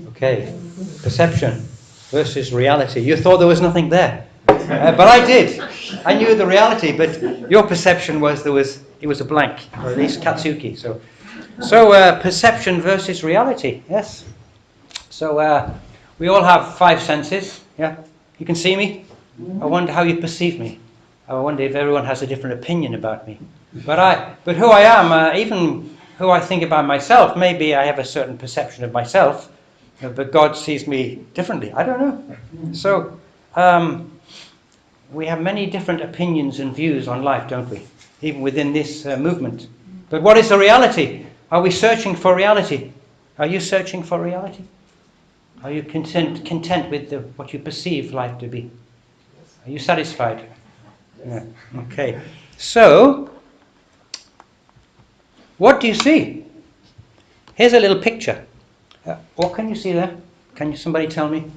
Okay, perception versus reality. You thought there was nothing there, but I did. I knew the reality, but your perception was it was a blank, or at least Katsuki. So perception versus reality. Yes. So we all have five senses. Yeah, you can see me. I wonder how you perceive me. I wonder if everyone has a different opinion about me. But who I am, even who I think about myself, maybe I have a certain perception of myself, but God sees me differently. I don't know. So we have many different opinions and views on life, don't we? Even within this movement. But what is the reality? Are we searching for reality? Are you searching for reality? Are you content with what you perceive life to be? Are you satisfied? Yeah. Okay. So, what do you see? Here's a little picture. What can you see there? Can somebody tell me?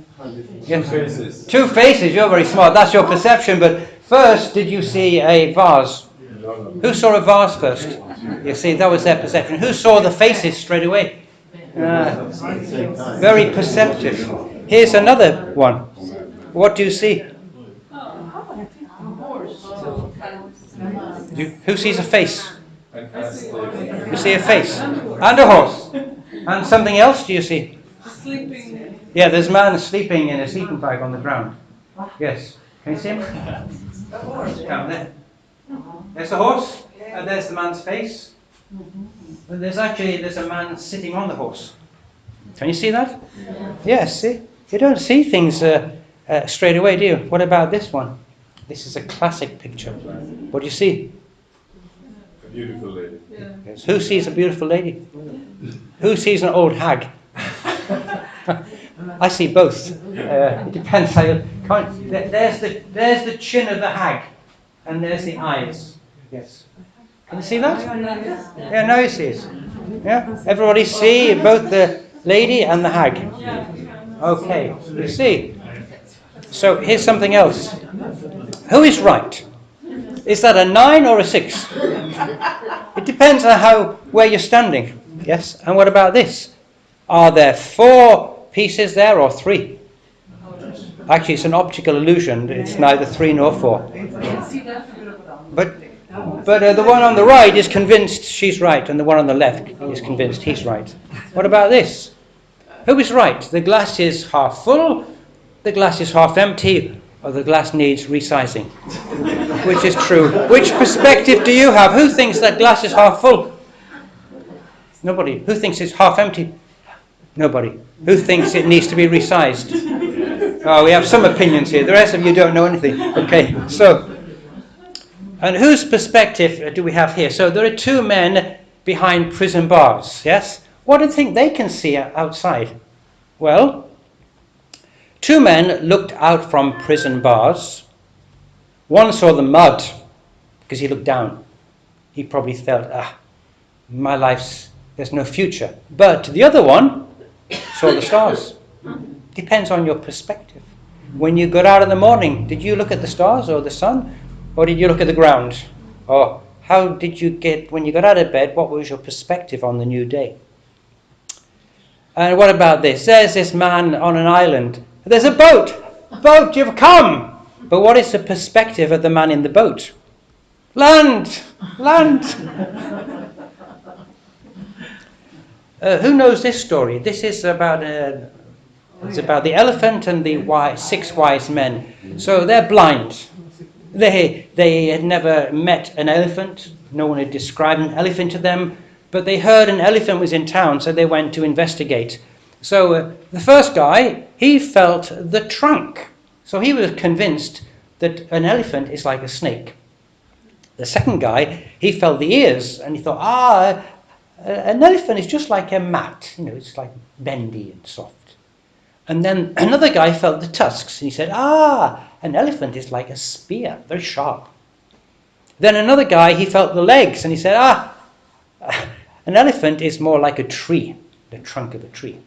Yes. Two faces. Two faces. You're very smart. That's your perception. But first, did you see a vase? No. Who saw a vase first? You see, that was their perception. Who saw the faces straight away? Very perceptive. Here's another one. What do you see? Who sees a face? You see a face. And a horse. And something else do you see? Sleeping. Yeah, there's a man sleeping in a sleeping bag on the ground. Yes. Can you see him? A horse. Down there. There's the horse, and there's the man's face. But there's a man sitting on the horse. Can you see that? Yes, see? You don't see things straight away, do you? What about this one? This is a classic picture. What do you see? A beautiful lady. Yes. Who sees a beautiful lady? Who sees an old hag? I see both. It depends how you... There's the chin of the hag, and there's the eyes. Yes. Can you see that? Yeah, now you see it. Yeah? Everybody see both the lady and the hag? Okay, you see. So here's something else. Who is right? Is that a 9 or a 6? It depends on where you're standing. Yes? And what about this? Are there 4 pieces there or 3? Actually, it's an optical illusion. It's neither 3 nor 4. But the one on the right is convinced she's right, and the one on the left is convinced he's right. What about this? Who is right? The glass is half full, the glass is half empty, or the glass needs resizing? Which is true? Which perspective do you have? Who thinks that glass is half full? Nobody. Who thinks it's half empty? Nobody. Who thinks it needs to be resized? Oh, we have some opinions here. The rest of you don't know anything. Okay, so... And whose perspective do we have here? So there are 2 men behind prison bars, yes? What do you think they can see outside? Well, 2 men looked out from prison bars. One saw the mud because he looked down. He probably felt, my life's, there's no future. But the other one saw the stars. Depends on your perspective. When you got out in the morning, did you look at the stars or the sun? Or did you look at the ground? Or how did you get, when you got out of bed, what was your perspective on the new day? And what about this? There's this man on an island. There's a boat. Boat, you've come. But what is the perspective of the man in the boat? Land. Land. Who knows this story? This is about the elephant and the 6 wise men. So they're blind. They had never met an elephant. No one had described an elephant to them. But they heard an elephant was in town, so they went to investigate. So the first guy, he felt the trunk. So he was convinced that an elephant is like a snake. The second guy, he felt the ears, and he thought, an elephant is just like a mat. It's like bendy and soft. And then another guy felt the tusks, and he said, an elephant is like a spear, very sharp. Then another guy, he felt the legs, and he said, an elephant is more like a tree, the trunk of a tree.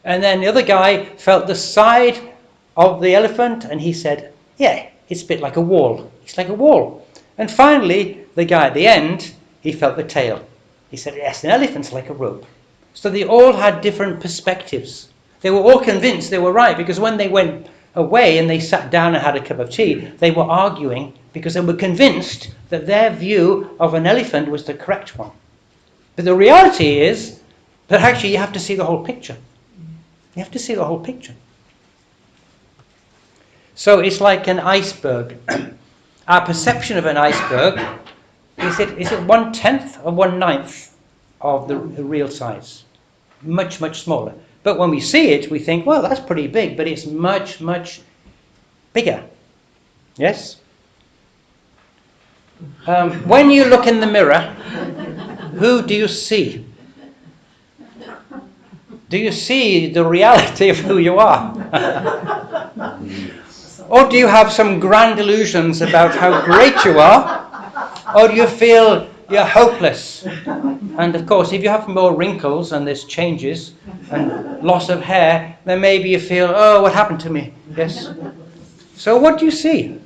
And then the other guy felt the side of the elephant, and he said, yeah, it's a bit like a wall. It's like a wall. And finally, the guy at the end, he felt the tail. He said, yes, an elephant's like a rope. So they all had different perspectives. They were all convinced they were right, because when they went away and they sat down and had a cup of tea, they were arguing because they were convinced that their view of an elephant was the correct one. But the reality is that actually you have to see the whole picture. You have to see the whole picture. So it's like an iceberg. Our perception of an iceberg, is it 1/10 or 1/9 of the real size? Much, much smaller. But when we see it, we think, well, that's pretty big, but it's much, much bigger. Yes? When you look in the mirror, who do you see? Do you see the reality of who you are? Or do you have some grand illusions about how great you are? Or do you feel you're hopeless? And of course, if you have more wrinkles and there's changes and loss of hair, then maybe you feel, oh, what happened to me? Yes? So what do you see?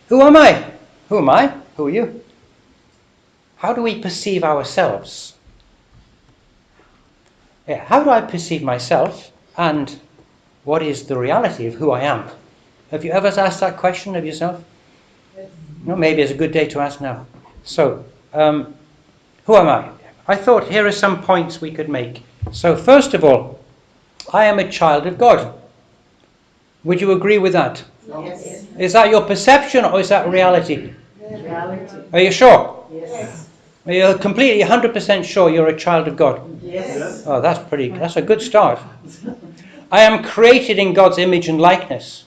Who am I? Who am I? Who are you? How do we perceive ourselves? Yeah, how do I perceive myself, and what is the reality of who I am? Have you ever asked that question of yourself? Yes. No, maybe it's a good day to ask now. So, who am I? I thought here are some points we could make. So first of all, I am a child of God. Would you agree with that? Yes. Is that your perception or is that reality? Reality. Are you sure? Yes. Are you completely 100% sure you're a child of God? Yes. Oh, that's a good start. I am created in God's image and likeness.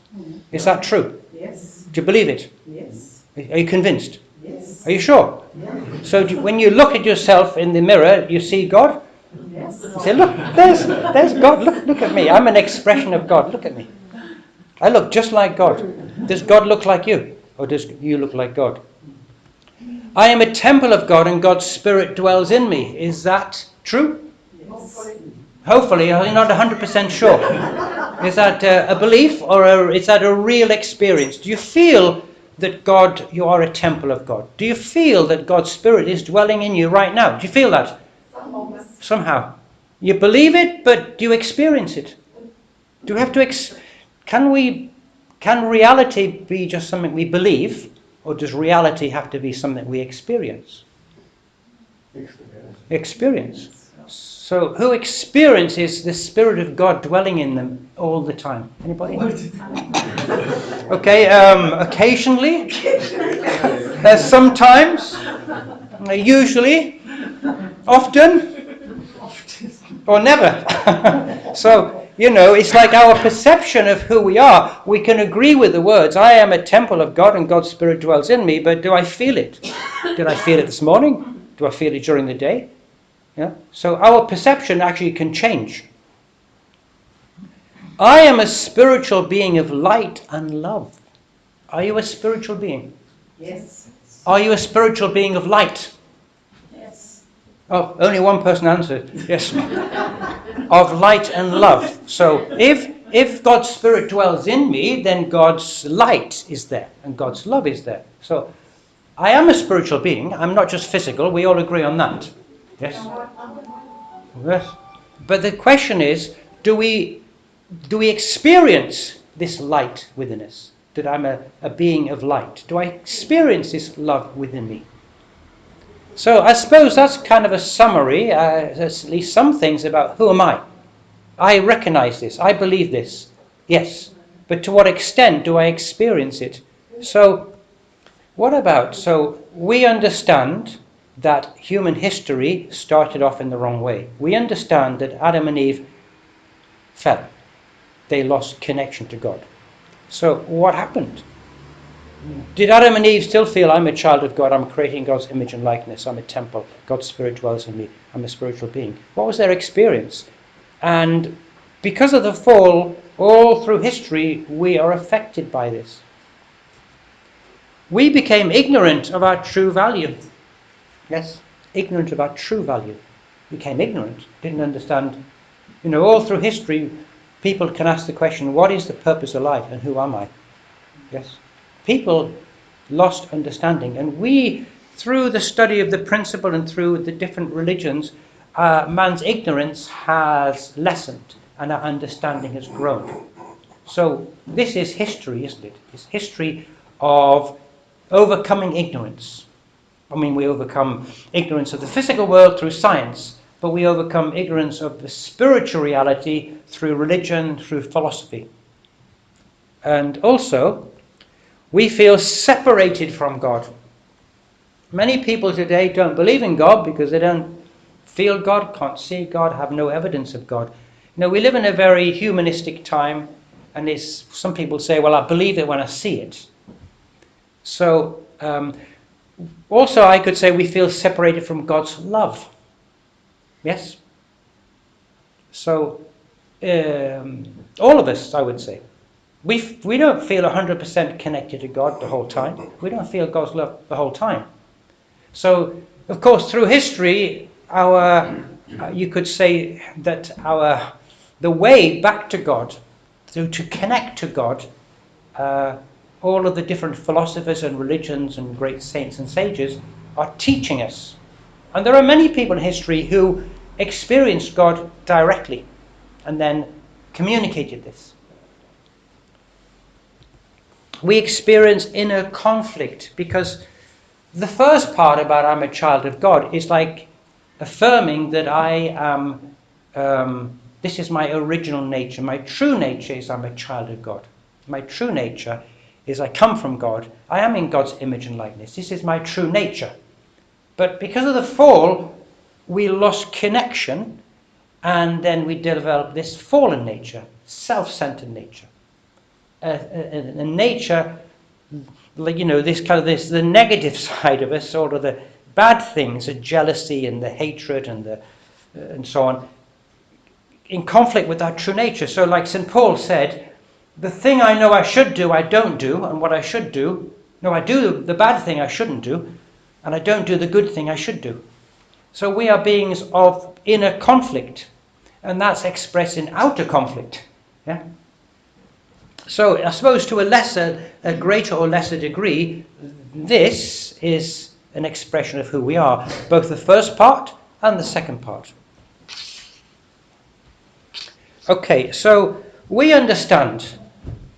Is that true? Yes. Do you believe it? Yes. Are you convinced? Yes. Are you sure? Yes. So when you look at yourself in the mirror, you see God? Yes. You say, look, there's God. Look at me. I'm an expression of God. Look at me. I look just like God. Does God look like you? Or does you look like God? I am a temple of God and God's Spirit dwells in me. Is that true? Yes. Hopefully, I'm not 100% sure. Is that a belief or is that a real experience? Do you feel that you are a temple of God? Do you feel that God's Spirit is dwelling in you right now? Do you feel that? Some moments. Somehow. You believe it, but do you experience it? Do we have to can reality be just something we believe, or does reality have to be something we experience? Experience. So who experiences the Spirit of God dwelling in them all the time? Anybody? Okay, occasionally, sometimes, usually, often, or never. So, it's like our perception of who we are. We can agree with the words, I am a temple of God and God's Spirit dwells in me, but do I feel it? Did I feel it this morning? Do I feel it during the day? Yeah? So our perception actually can change. I am a spiritual being of light and love. Are you a spiritual being? Yes. Are you a spiritual being of light? Yes. Oh, only one person answered. Yes. Of light and love. So if God's Spirit dwells in me, then God's light is there and God's love is there. So I am a spiritual being. I'm not just physical. We all agree on that. Yes? Yes. But the question is, do we experience this light within us? That I'm a being of light? Do I experience this love within me? So I suppose that's kind of a summary, at least some things about who am I? I recognize this, I believe this, yes. But to what extent do I experience it? So we understand that human history started off in the wrong way. We understand that Adam and Eve fell. They lost connection to God. So what happened? Did Adam and Eve still feel, I'm a child of God, I'm creating God's image and likeness, I'm a temple, God's Spirit dwells in me, I'm a spiritual being? What was their experience? And because of the fall, all through history, we are affected by this. We became ignorant of our true value. Yes, ignorant of our true value. We became ignorant, didn't understand. All through history, people can ask the question, what is the purpose of life and who am I? Yes. People lost understanding, and we, through the study of the principle and through the different religions, man's ignorance has lessened and our understanding has grown. So this is history, isn't it? It's history of overcoming ignorance. I mean, we overcome ignorance of the physical world through science, but we overcome ignorance of the spiritual reality through religion, through philosophy. And also, we feel separated from God. Many people today don't believe in God because they don't feel God, can't see God, have no evidence of God. You know, we live in a very humanistic time, and some people say, well, I believe it when I see it. So, also I could say we feel separated from God's love. Yes? So, all of us, I would say. We don't feel 100% connected to God the whole time. We don't feel God's love the whole time. So, of course, through history, you could say that the way back to God, to connect to God, all of the different philosophers and religions and great saints and sages are teaching us. And there are many people in history who experienced God directly and then communicated this. We experience inner conflict because the first part about I'm a child of God is like affirming that I am, this is my original nature. My true nature is I'm a child of God. My true nature is I come from God. I am in God's image and likeness. This is my true nature. But because of the fall, we lost connection, and then we developed this fallen nature, self-centered nature. A nature, like, you know, the negative side of us, all of the bad things, the jealousy and the hatred and so on, in conflict with our true nature. So like St. Paul said, the thing I know I should do, I don't do, and what I should do, no, I do the bad thing I shouldn't do, and I don't do the good thing I should do. So we are beings of inner conflict, and that's expressed in outer conflict. Yeah. So I suppose to a greater or lesser degree, this is an expression of who we are, both the first part and the second part. Okay, so we understand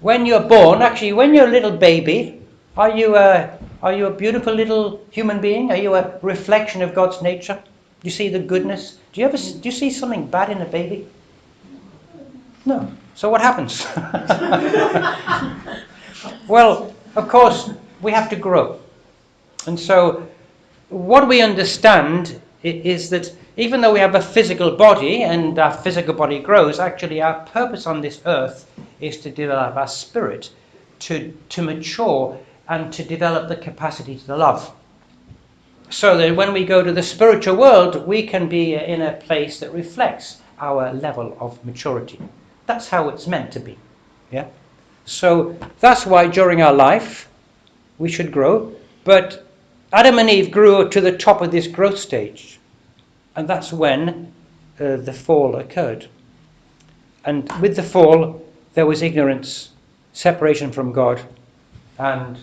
when you're born, actually when you're a little baby, are you a beautiful little human being? Are you a reflection of God's nature? Do you see the goodness? Do you see something bad in a baby? No. So what happens? Well, of course, we have to grow. And so what we understand is that even though we have a physical body and our physical body grows, actually our purpose on this earth is to develop our spirit, to mature and to develop the capacity to love. So that when we go to the spiritual world, we can be in a place that reflects our level of maturity. That's how it's meant to be. Yeah. So that's why during our life we should grow. But Adam and Eve grew to the top of this growth stage, and that's when the fall occurred. And with the fall, there was ignorance, separation from God, and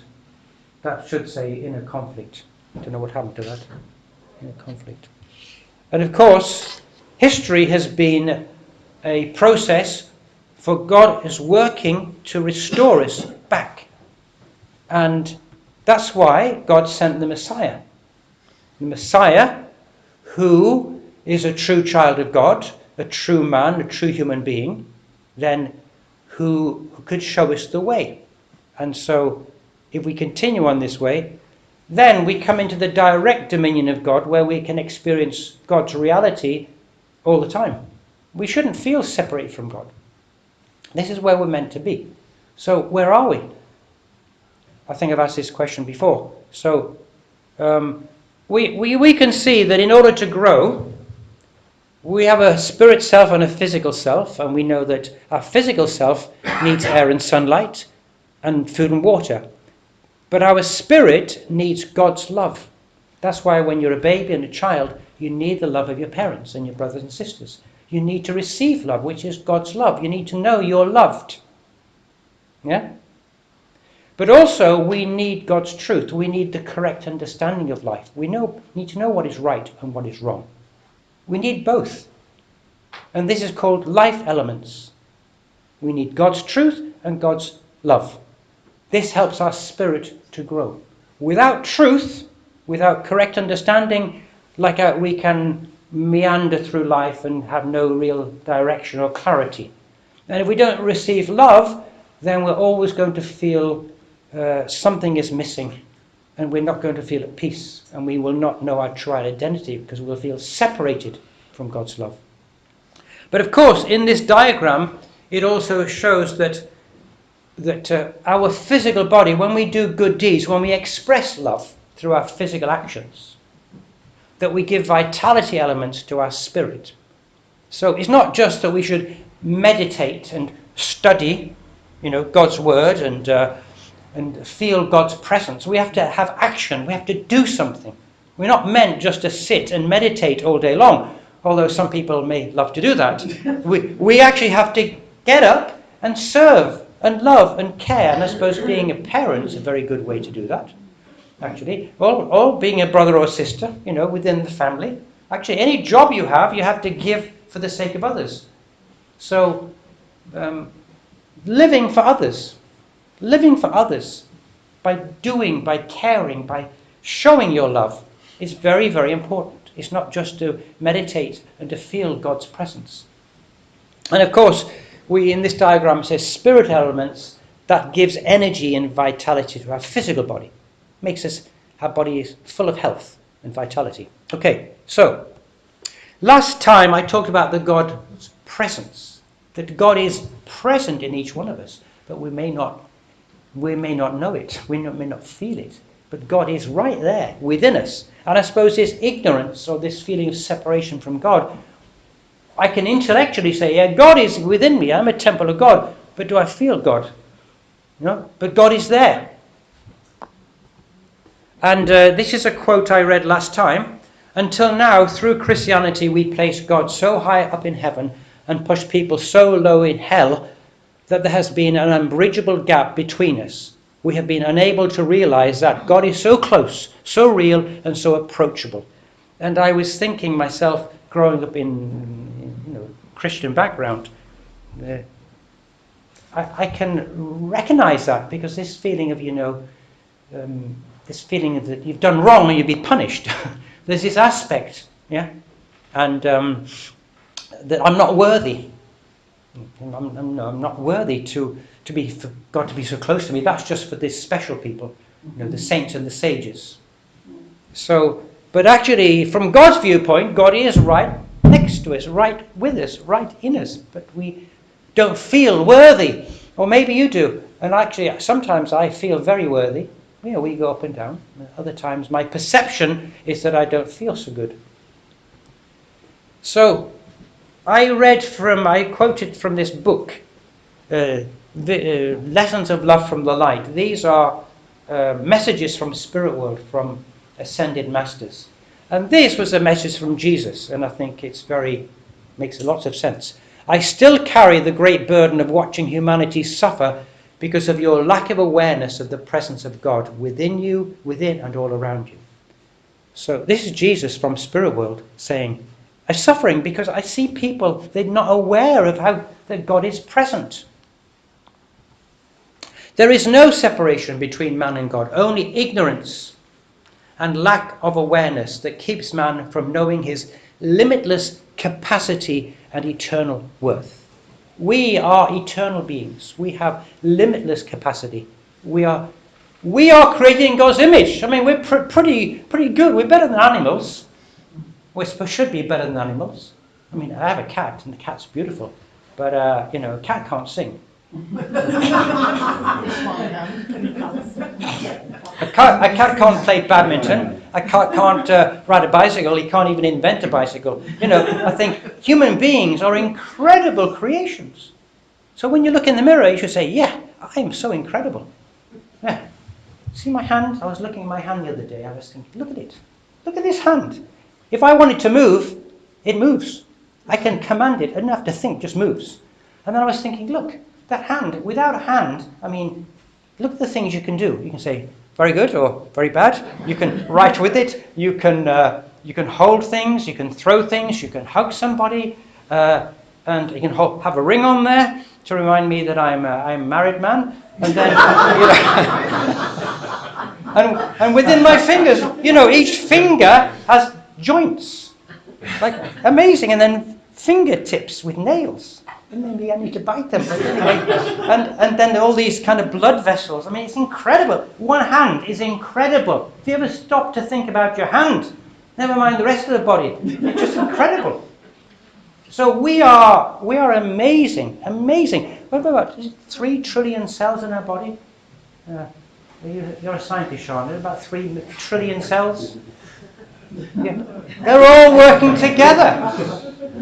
that should say inner conflict. I don't know what happened to that. Inner conflict. And of course, history has been a process for God is working to restore us back. And that's why God sent the Messiah. The Messiah, who is a true child of God, a true man, a true human being, then who could show us the way. And so if we continue on this way, then we come into the direct dominion of God, where we can experience God's reality all the time. We shouldn't feel separated from God. This is where we're meant to be. So where are we? I think I've asked this question before. So we can see that in order to grow, we have a spirit self and a physical self, and we know that our physical self needs air and sunlight and food and water. But our spirit needs God's love. That's why when you're a baby and a child, you need the love of your parents and your brothers and sisters. You need to receive love, which is God's love. You need to know you're loved. Yeah? But also we need God's truth. We need the correct understanding of life. We need to know what is right and what is wrong. We need both. And this is called life elements. We need God's truth and God's love. This helps our spirit to grow. Without truth, without correct understanding, we can meander through life and have no real direction or clarity. And if we don't receive love, then we're always going to feel something is missing, and we're not going to feel at peace, and we will not know our true identity because we'll feel separated from God's love. But of course, in this diagram, it also shows that our physical body, when we do good deeds, when we express love through our physical actions, that we give vitality elements to our spirit. So it's not just that we should meditate and study, God's word and feel God's presence. We have to have action. We have to do something. We're not meant just to sit and meditate all day long, although some people may love to do that. We actually have to get up and serve and love and care. And I suppose being a parent is a very good way to do that, actually. Or being a brother or sister, within the family. Actually, any job you have to give for the sake of others. So, living for others by doing, by caring, by showing your love is very, very important. It's not just to meditate and to feel God's presence. And of course, in this diagram it says spirit elements, that gives energy and vitality to our physical body. Makes our body is full of health and vitality. Okay, so last time I talked about the God's presence, that God is present in each one of us, but we may not know it, we may not feel it, but God is right there within us. And I suppose this ignorance or this feeling of separation from God, I can intellectually say, yeah, God is within me, I'm a temple of God, but do I feel God? But God is there. And this is a quote I read last time. Until now, through Christianity, we place God so high up in heaven and push people so low in hell that there has been an unbridgeable gap between us. We have been unable to realize that God is so close, so real, and so approachable. And I was thinking myself, growing up in Christian background, I can recognize that, because this feeling of, this feeling that you've done wrong and you'll be punished. There's this aspect, yeah? And that I'm not worthy. I'm not worthy for God to be so close to me. That's just for these special people, the saints and the sages. So, but actually, from God's viewpoint, God is right next to us, right with us, right in us. But we don't feel worthy. Or maybe you do. And actually, sometimes I feel very worthy. We go up and down. Other times, my perception is that I don't feel so good. So, I quoted from this book, Lessons of Love from the Light. These are messages from Spirit World, from Ascended Masters. And this was a message from Jesus, and I think makes lots of sense. I still carry the great burden of watching humanity suffer because of your lack of awareness of the presence of God within you, within and all around you. So this is Jesus from Spirit World saying, I'm suffering because I see people, they're not aware of how that God is present. There is no separation between man and God, only ignorance and lack of awareness that keeps man from knowing his limitless capacity and eternal worth. We are eternal beings. We have limitless capacity. We are created in God's image. I mean, we're pretty good. We're better than animals. We should be better than animals. I mean, I have a cat, and the cat's beautiful, but a cat can't sing. A cat can't play badminton. A cat can't ride a bicycle. He can't even invent a bicycle. I think human beings are incredible creations. So when you look in the mirror, you should say, yeah, I'm so incredible. Yeah. See my hand? I was looking at my hand the other day. I was thinking, look at it. Look at this hand. If I want it to move, it moves. I can command it. I don't have to think, just moves. And then I was thinking, look, that hand, without a hand, I mean, look at the things you can do. You can say, very good or very bad. You can write with it. You can You can hold things, you can throw things, you can hug somebody, and you can have a ring on there to remind me that I'm a married man. And then, and within my fingers, each finger has joints, like amazing. And then fingertips with nails. Maybe I need to bite them. But anyway, and then all these kind of blood vessels. I mean, it's incredible. One hand is incredible. If you ever stop to think about your hand, never mind the rest of the body, it's just incredible. So we are amazing, amazing. What about 3 trillion cells in our body? You're a scientist, Sean. There's about 3 trillion cells. Yeah. They're all working together.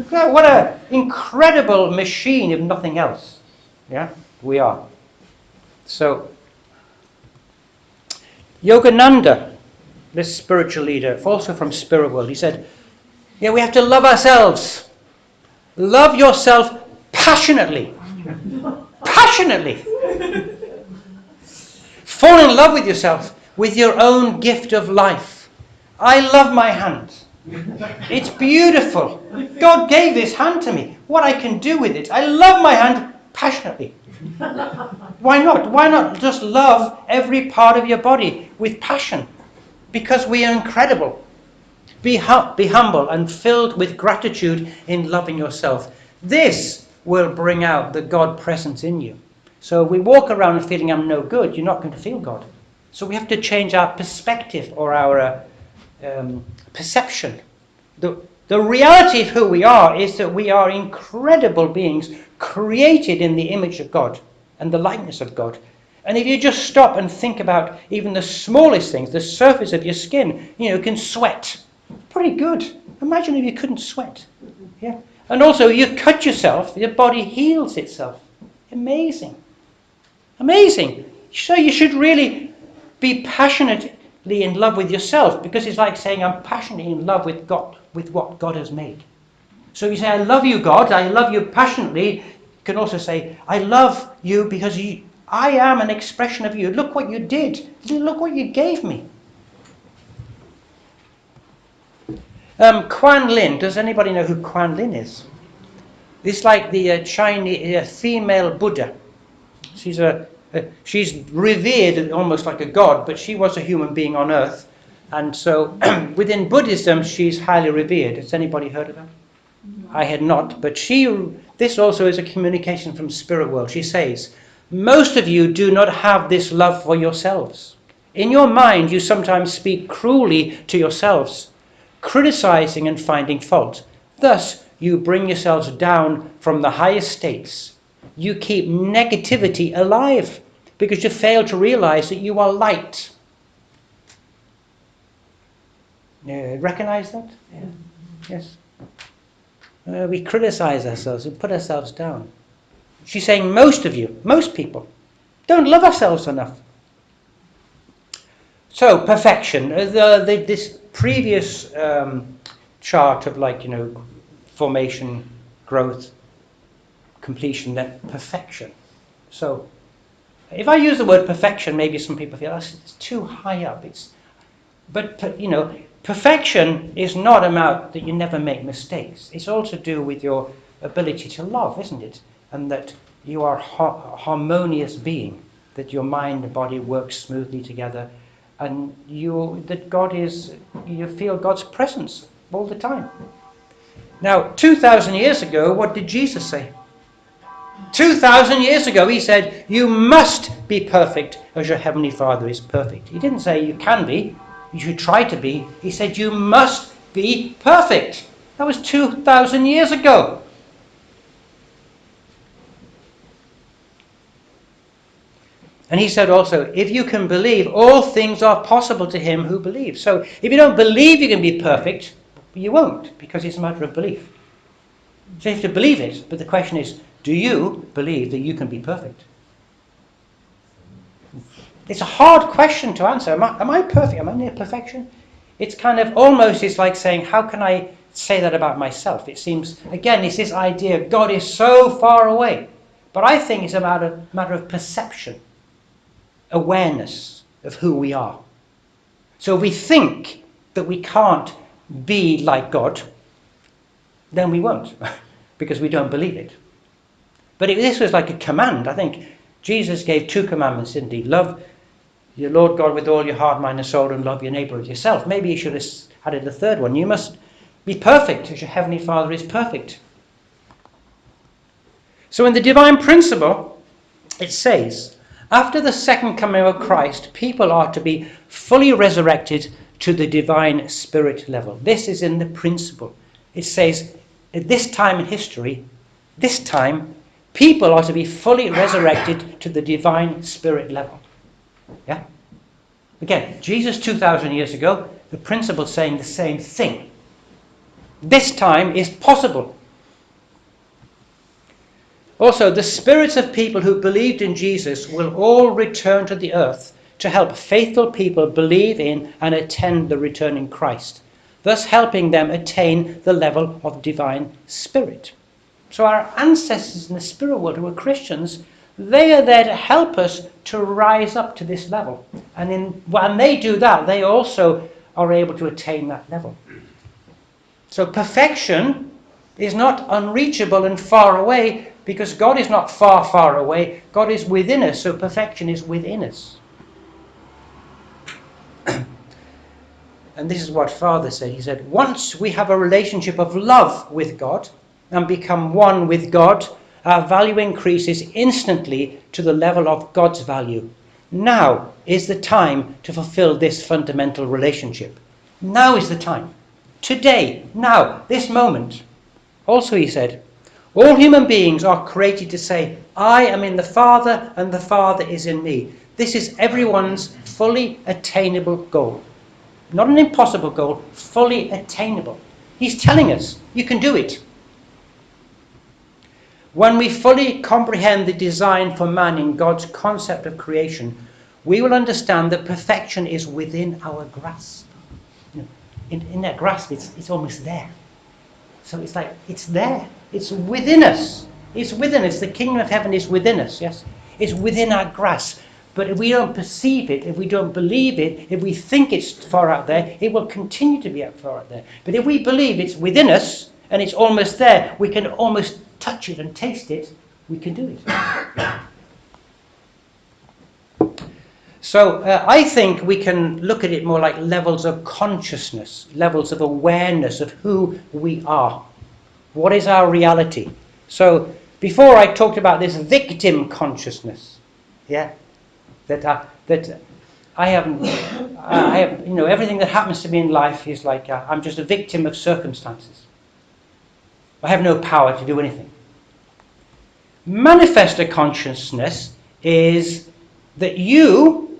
What an incredible machine, if nothing else. Yeah, we are. So, Yogananda, this spiritual leader, also from Spirit World, he said, we have to love ourselves. Love yourself passionately. Passionately. Fall in love with yourself, with your own gift of life. I love my hand. It's beautiful. God gave this hand to me. What I can do with it. I love my hand passionately. Why not? Why not just love every part of your body with passion? Because we are incredible. Be humble and filled with gratitude in loving yourself. This will bring out the God presence in you. So if we walk around feeling I'm no good, you're not going to feel God. So we have to change our perspective or our perception. The reality of who we are is that we are incredible beings created in the image of God and the likeness of God. And if you just stop and think about even the smallest things, the surface of your skin, you can sweat. Pretty good. Imagine if you couldn't sweat. Yeah. And also, you cut yourself, your body heals itself. Amazing. Amazing. So you should really be passionately in love with yourself, because it's like saying I'm passionately in love with God, with what God has made. So you say, I love you, God, I love you passionately. You can also say, I love you because I am an expression of you. Look what you did. Look what you gave me. Kuan Yin. Does anybody know who Kuan Yin is? It's like the Chinese female Buddha. She's revered almost like a god, but she was a human being on earth. And so within Buddhism, she's highly revered. Has anybody heard of her? No. I had not, but this also is a communication from Spirit World. She says, most of you do not have this love for yourselves. In your mind, you sometimes speak cruelly to yourselves, criticizing and finding fault. Thus, you bring yourselves down from the highest states. You keep negativity alive because you fail to realize that you are light. Recognize that? Yeah. Yes. We criticize ourselves and put ourselves down. She's saying most of you, most people, don't love ourselves enough. So, perfection. This previous chart of formation, growth, completion, then perfection. So, if I use the word perfection, maybe some people feel it's too high up. But perfection is not about that you never make mistakes. It's all to do with your ability to love, isn't it? And that you are a harmonious being, that your mind and body work smoothly together, and you feel God's presence all the time. Now, 2,000 years ago, what did Jesus say? 2,000 years ago, he said, you must be perfect as your Heavenly Father is perfect. He didn't say you can be, you should try to be. He said you must be perfect. That was 2,000 years ago. And he said also, if you can believe, all things are possible to him who believes. So if you don't believe you can be perfect, you won't, because it's a matter of belief. So you have to believe it, but the question is, do you believe that you can be perfect? It's a hard question to answer. Am I perfect? Am I near perfection? It's kind of almost, it's like saying, how can I say that about myself? It seems, again, it's this idea, God is so far away. But I think it's a matter of perception, awareness of who we are. So if we think that we can't be like God, then we won't, because we don't believe it. But if this was like a command, I think Jesus gave 2 commandments, didn't he? Love your Lord God with all your heart, mind and soul, and love your neighbour as yourself. Maybe he should have added the 3rd one. You must be perfect as your heavenly Father is perfect. So in the divine principle, it says, after the second coming of Christ, people are to be fully resurrected to the divine spirit level. This is in the principle. It says, at this time in history, people are to be fully resurrected to the divine spirit level. Yeah? Again, Jesus 2,000 years ago, the principle saying the same thing. This time is possible. Also, the spirits of people who believed in Jesus will all return to the earth to help faithful people believe in and attend the returning Christ, thus helping them attain the level of divine spirit. So our ancestors in the spirit world who were Christians, they are there to help us to rise up to this level. And when they do that, they also are able to attain that level. So perfection is not unreachable and far away, because God is not far, far away. God is within us, so perfection is within us. And this is what Father said. He said, once we have a relationship of love with God and become one with God, our value increases instantly to the level of God's value. Now is the time to fulfill this fundamental relationship. Now is the time. Today, now, this moment. Also, he said, all human beings are created to say, I am in the Father and the Father is in me. This is everyone's fully attainable goal. Not an impossible goal, fully attainable. He's telling us, you can do it. When we fully comprehend the design for man in God's concept of creation, we will understand that perfection is within our grasp. In that grasp, it's almost there. So it's like, it's there. It's within us. It's within us. The kingdom of heaven is within us, yes? It's within our grasp. But if we don't perceive it, if we don't believe it, if we think it's far out there, it will continue to be far out there. But if we believe it's within us, and it's almost there, we can almost touch it and taste it, we can do it. So I think we can look at it more like levels of consciousness, levels of awareness of who we are. What is our reality? So before I talked about this victim consciousness, yeah, that I have, everything that happens to me in life is like I'm just a victim of circumstances. I have no power to do anything. Manifested consciousness is that you,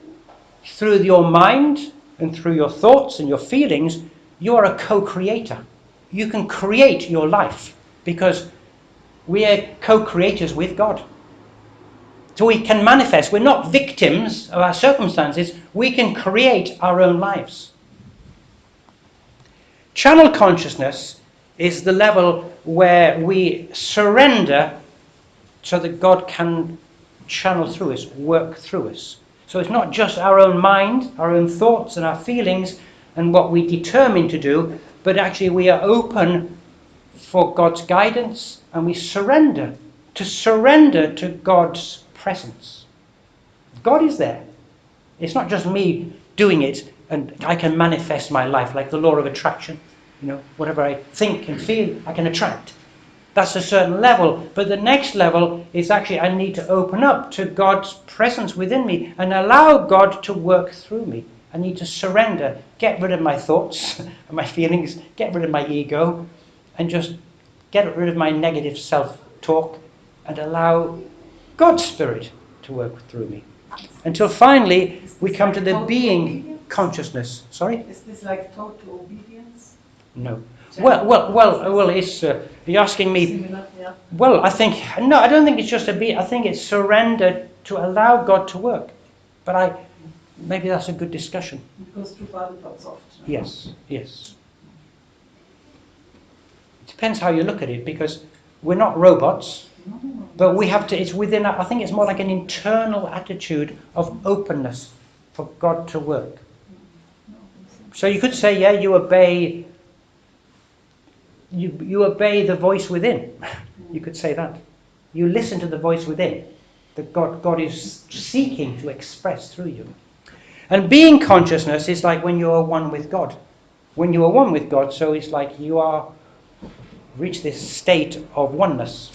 through your mind and through your thoughts and your feelings, you are a co-creator. You can create your life because we are co-creators with God. So we can manifest. We're not victims of our circumstances. We can create our own lives. Channel consciousness is the level where we surrender so that God can channel through us, work through us. So it's not just our own mind, our own thoughts and our feelings and what we determine to do, but actually we are open for God's guidance and we surrender to God's presence. God is there. It's not just me doing it and I can manifest my life like the law of attraction. Whatever I think and feel, I can attract. That's a certain level. But the next level is actually I need to open up to God's presence within me and allow God to work through me. I need to surrender, get rid of my thoughts and my feelings, get rid of my ego, and just get rid of my negative self-talk and allow God's Spirit to work through me. Until finally we come to the being consciousness. Sorry? Is this like total obedience? No. Well. It's you're asking me. Similar, yeah. Well, I don't think it's just I think it's surrender to allow God to work. But maybe that's a good discussion. It goes through body parts often. Yes. It depends how you look at it, because we're not robots, but we have to. It's within. I think it's more like an internal attitude of openness for God to work. So you could say, yeah, you obey you obey the voice within. You could say that. You listen to the voice within that God is seeking to express through you. And being consciousness is like when you are one with God. When you are one with God, so it's like you are reach this state of oneness.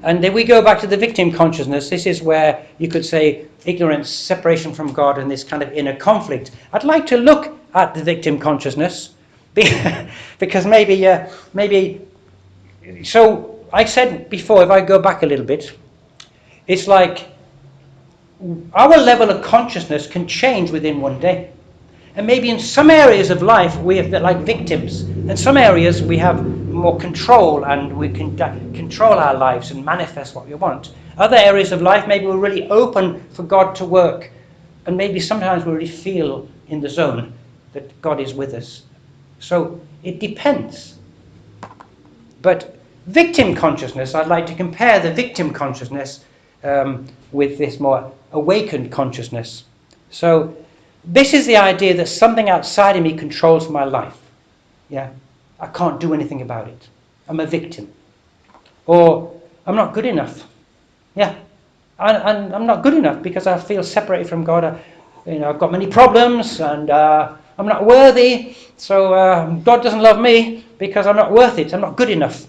And then we go back to the victim consciousness. This is where you could say ignorance, separation from God, and this kind of inner conflict. I'd like to look at the victim consciousness because maybe. So I said before, if I go back a little bit, it's like our level of consciousness can change within one day. And maybe in some areas of life we have like victims. In some areas we have more control and we can control our lives and manifest what we want. Other areas of life maybe we're really open for God to work. And maybe sometimes we really feel in the zone that God is with us. So it depends. But victim consciousness, I'd like to compare the victim consciousness with this more awakened consciousness. So this is the idea that something outside of me controls my life. Yeah, I can't do anything about it. I'm a victim. Or I'm not good enough. Yeah, I'm not good enough because I feel separated from God. I've got many problems and I'm not worthy. So God doesn't love me because I'm not worth it. I'm not good enough.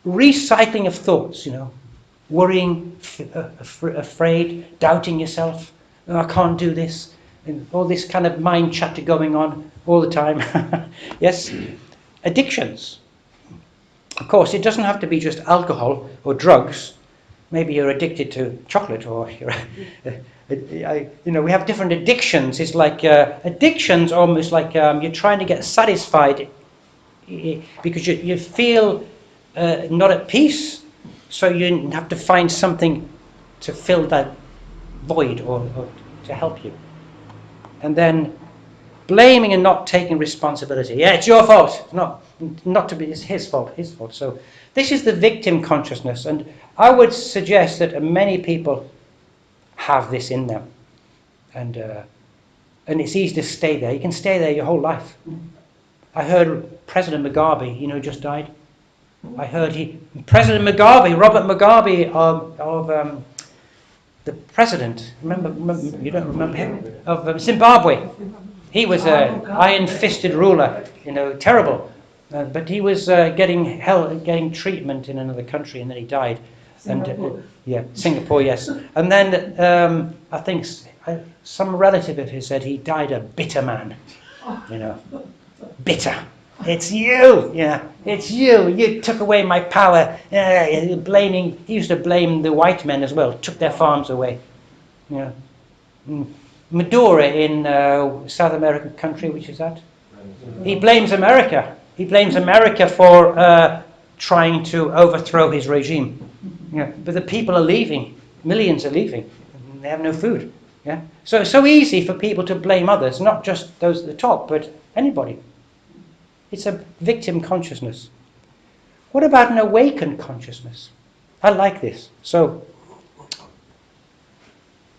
Recycling of thoughts, worrying, afraid, doubting yourself. Oh, I can't do this. And all this kind of mind chatter going on all the time. Yes. Addictions. Of course, it doesn't have to be just alcohol or drugs. Maybe you're addicted to chocolate or we have different addictions. It's like addictions almost like you're trying to get satisfied because you feel not at peace. So you have to find something to fill that void or to help you. And then blaming and not taking responsibility. Yeah, it's your fault. Not to be, it's his fault. So this is the victim consciousness, and I would suggest that many people have this in them, and it's easy to stay there. You can stay there your whole life. I heard President Mugabe, just died. I heard President Mugabe, Robert Mugabe of the president. Remember? You don't remember him? Of Zimbabwe. He was an iron-fisted ruler, terrible. But he was getting treatment in another country, and then he died. Singapore. Singapore, yes. And then I think some relative of his said he died a bitter man. Bitter. It's you, it's you. You took away my power. He used to blame the white men as well. Took their farms away. Maduro in South American country, which is that? He blames America. He blames America for trying to overthrow his regime. But the people are leaving. Millions are leaving. They have no food. So it's so easy for people to blame others, not just those at the top, but anybody. It's a victim consciousness. What about an awakened consciousness? I like this. So,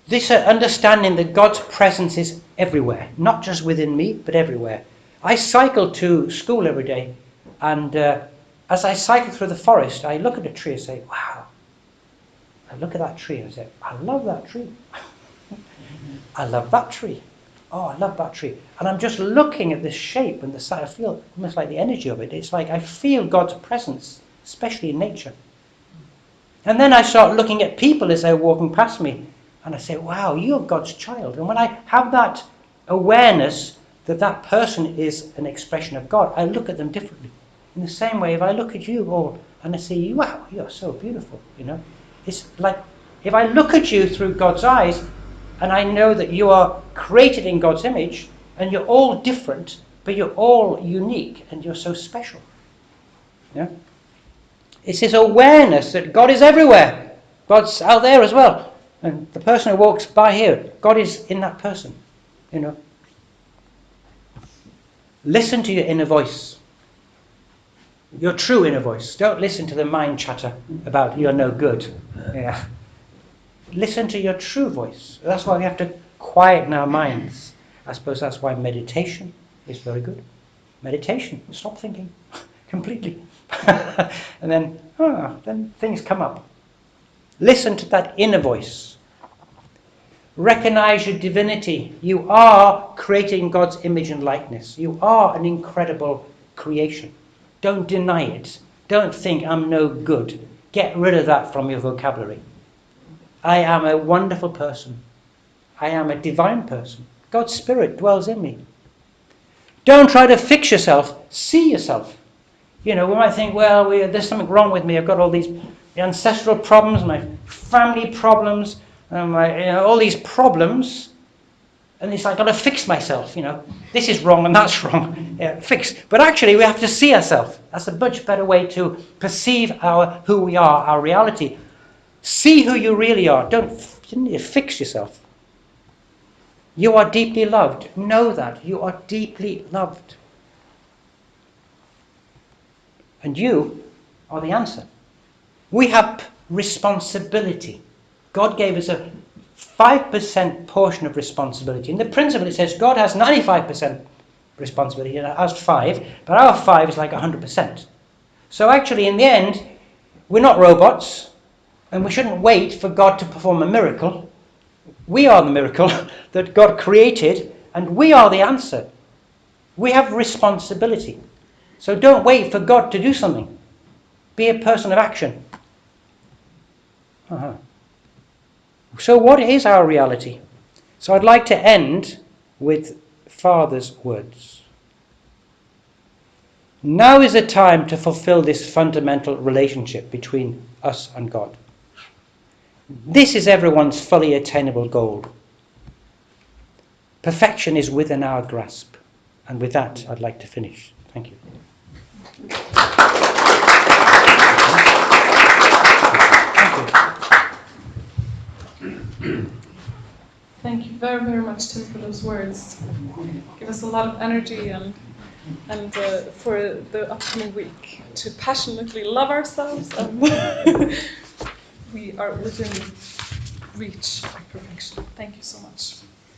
this understanding that God's presence is everywhere, not just within me, but everywhere. I cycle to school every day, and as I cycle through the forest, I look at a tree and say, wow. I look at that tree and say, I love that tree. I love that tree. Oh, I love that tree. And I'm just looking at this shape and the size. I feel almost like the energy of it. It's like I feel God's presence, especially in nature. And then I start looking at people as they're walking past me. And I say, wow, you're God's child. And when I have that awareness that that person is an expression of God, I look at them differently. In the same way, if I look at you all and I say, wow, you're so beautiful, It's like if I look at you through God's eyes, and I know that you are created in God's image, and you're all different, but you're all unique, and you're so special. It's this awareness that God is everywhere. God's out there as well. And the person who walks by here, God is in that person. Listen to your inner voice. Your true inner voice. Don't listen to the mind chatter about you're no good. Listen to your true voice. That's why we have to quieten our minds. I suppose that's why meditation is very good. Meditation, stop thinking completely. And then things come up. Listen to that inner voice. Recognize your divinity. You are created in God's image and likeness. You are an incredible creation. Don't deny it. Don't think I'm no good. Get rid of that from your vocabulary. I am a wonderful person. I am a divine person. God's Spirit dwells in me. Don't try to fix yourself. See yourself. We might think, well, there's something wrong with me. I've got all these ancestral problems, my family problems, all these problems. And it's like, I've got to fix myself. This is wrong and that's wrong. Fix. But actually, we have to see ourselves. That's a much better way to perceive who we are, our reality. See who you really are. You don't need to fix yourself. You are deeply loved. Know that. You are deeply loved. And you are the answer. We have responsibility. God gave us a 5% portion of responsibility. In the principle, it says God has 95% responsibility, and has 5, but our 5 is like 100%. So actually, in the end, we're not robots, and we shouldn't wait for God to perform a miracle. We are the miracle that God created, and we are the answer. We have responsibility. So don't wait for God to do something. Be a person of action. So what is our reality? So I'd like to end with Father's words. Now is the time to fulfill this fundamental relationship between us and God. This is everyone's fully attainable goal. Perfection is within our grasp. And with that, I'd like to finish. Thank you. Thank you very, very much, Tim, for those words. Give us a lot of energy and for the upcoming week to passionately love ourselves and we are within reach of perfection. Thank you so much.